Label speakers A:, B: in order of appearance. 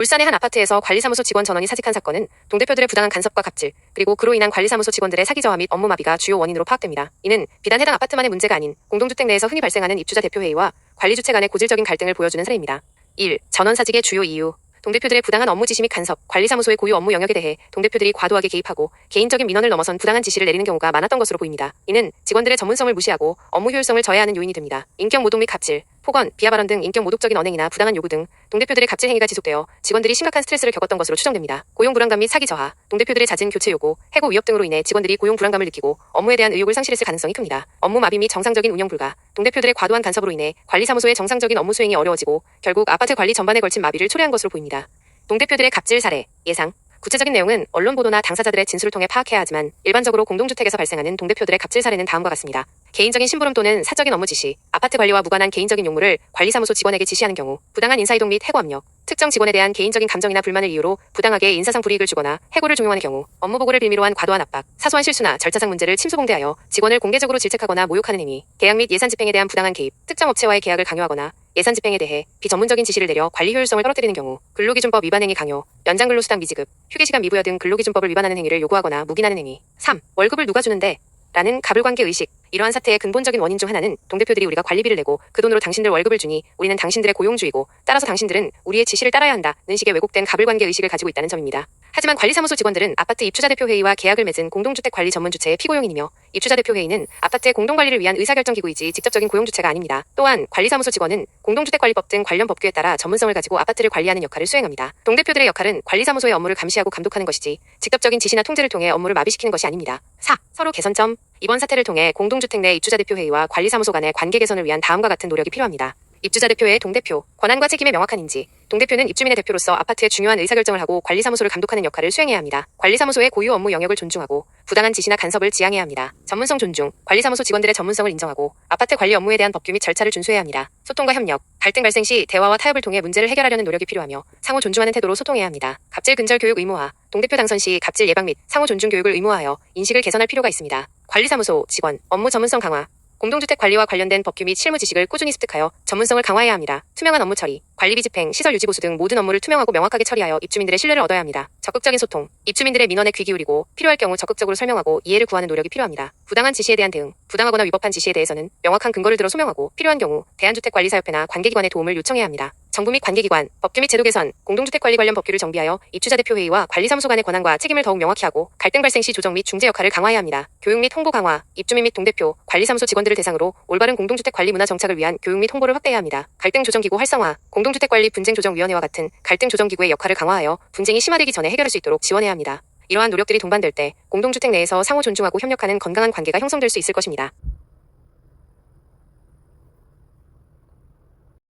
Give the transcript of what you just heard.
A: 울산의 한 아파트에서 관리사무소 직원 전원이 사직한 사건은 동대표들의 부당한 간섭과 갑질, 그리고 그로 인한 관리사무소 직원들의 사기 저하 및 업무 마비가 주요 원인으로 파악됩니다. 이는 비단 해당 아파트만의 문제가 아닌 공동주택 내에서 흔히 발생하는 입주자 대표회의와 관리주체 간의 고질적인 갈등을 보여주는 사례입니다. 1. 전원 사직의 주요 이유. 동대표들의 부당한 업무 지시 및 간섭, 관리사무소의 고유 업무 영역에 대해 동대표들이 과도하게 개입하고 개인적인 민원을 넘어선 부당한 지시를 내리는 경우가 많았던 것으로 보입니다. 이는 직원들의 전문성을 무시하고 업무 효율성을 저해하는 요인이 됩니다. 인격 모독 및 갑질, 폭언, 비하 발언 등 인격 모독적인 언행이나 부당한 요구 등 동대표들의 갑질 행위가 지속되어 직원들이 심각한 스트레스를 겪었던 것으로 추정됩니다. 고용 불안감 및 사기 저하, 동대표들의 잦은 교체 요구, 해고 위협 등으로 인해 직원들이 고용 불안감을 느끼고 업무에 대한 의욕을 상실했을 가능성이 큽니다. 업무 마비 및 정상적인 운영 불가, 동대표들의 과도한 간섭으로 인해 관리사무소의 정상적인 업무 수행이 어려워지고 결국 아파트 관리 전반에 걸친 마비를 초래한 것으로 보입니다. 동대표들의 갑질 사례, 예상. 구체적인 내용은 언론 보도나 당사자들의 진술을 통해 파악해야 하지만 일반적으로 공동주택에서 발생하는 동대표들의 갑질 사례는 다음과 같습니다. 개인적인 심부름 또는 사적인 업무 지시, 아파트 관리와 무관한 개인적인 용무를 관리사무소 직원에게 지시하는 경우, 부당한 인사이동 및 해고 압력, 특정 직원에 대한 개인적인 감정이나 불만을 이유로 부당하게 인사상 불이익을 주거나 해고를 종용하는 경우, 업무 보고를 빌미로 한 과도한 압박, 사소한 실수나 절차상 문제를 침소봉대하여 직원을 공개적으로 질책하거나 모욕하는 행위, 계약 및 예산 집행에 대한 부당한 개입, 특정 업체와의 계약을 강요하거나 예산 집행에 대해 비전문적인 지시를 내려 관리 효율성을 떨어뜨리는 경우, 근로기준법 위반 행위 강요, 연장 근로수당 미지급, 휴게시간 미부여 등 근로기준법을 위반하는 행위를 요구하거나 묵인하는 행위. 3. 월급을 누가 주는데? 라는 가불관계 의식. 이러한 사태의 근본적인 원인 중 하나는 동대표들이 우리가 관리비를 내고 그 돈으로 당신들 월급을 주니 우리는 당신들의 고용주이고 따라서 당신들은 우리의 지시를 따라야 한다는 식의 왜곡된 가불관계 의식을 가지고 있다는 점입니다. 하지만 관리사무소 직원들은 아파트 입주자 대표회의와 계약을 맺은 공동주택 관리 전문 주체의 피고용인이며 입주자 대표회의는 아파트의 공동관리를 위한 의사결정기구이지 직접적인 고용주체가 아닙니다. 또한 관리사무소 직원은 공동주택관리법 등 관련 법규에 따라 전문성을 가지고 아파트를 관리하는 역할을 수행합니다. 동대표들의 역할은 관리사무소의 업무를 감시하고 감독하는 것이지 직접적인 지시나 통제를 통해 업무를 마비시키는 것이 아닙니다. 4. 서로 개선점. 이번 사태를 통해 공동주택 내 입주자 대표회의와 관리사무소 간의 관계 개선을 위한 다음과 같은 노력이 필요합니다. 입주자 대표회의 동대표, 권한과 책임의 명확한 인지. 동대표는 입주민의 대표로서 아파트의 중요한 의사결정을 하고 관리사무소를 감독하는 역할을 수행해야 합니다. 관리사무소의 고유 업무 영역을 존중하고 부당한 지시나 간섭을 지양해야 합니다. 전문성 존중, 관리사무소 직원들의 전문성을 인정하고 아파트 관리 업무에 대한 법규 및 절차를 준수해야 합니다. 소통과 협력, 갈등 발생 시 대화와 타협을 통해 문제를 해결하려는 노력이 필요하며 상호 존중하는 태도로 소통해야 합니다. 갑질 근절 교육 의무화, 동대표 당선 시 갑질 예방 및 상호 존중 교육을 의무화하여 인식을 개선할 필요가 있습니다. 관리사무소 직원, 업무 전문성 강화. 공동주택 관리와 관련된 법규 및 실무 지식을 꾸준히 습득하여 전문성을 강화해야 합니다. 투명한 업무 처리, 관리비 집행, 시설 유지 보수 등 모든 업무를 투명하고 명확하게 처리하여 입주민들의 신뢰를 얻어야 합니다. 적극적인 소통, 입주민들의 민원에 귀 기울이고 필요할 경우 적극적으로 설명하고 이해를 구하는 노력이 필요합니다. 부당한 지시에 대한 대응, 부당하거나 위법한 지시에 대해서는 명확한 근거를 들어 소명하고 필요한 경우 대한주택관리사협회나 관계기관의 도움을 요청해야 합니다. 정부 및 관계기관, 법규 및 제도 개선, 공동주택관리 관련 법규를 정비하여 입주자 대표회의와 관리사무소 간의 권한과 책임을 더욱 명확히 하고 갈등 발생 시 조정 및 중재 역할을 강화해야 합니다. 교육 및 홍보 강화, 입주민 및 동대표, 관리사무소 직원들을 대상으로 올바른 공동주택 관리 문화 정착을 위한 교육 및 홍보를 확대해야 합니다. 갈등 조정기구 활성화, 공동주택관리 분쟁조정위원회와 같은 갈등 조정기구의 역할을 강화하여 분쟁이 심화되기 전에 해결할 수 있도록 지원해야 합니다. 이러한 노력들이 동반될 때 공동주택 내에서 상호 존중하고 협력하는 건강한 관계가 형성될 수 있을 것입니다.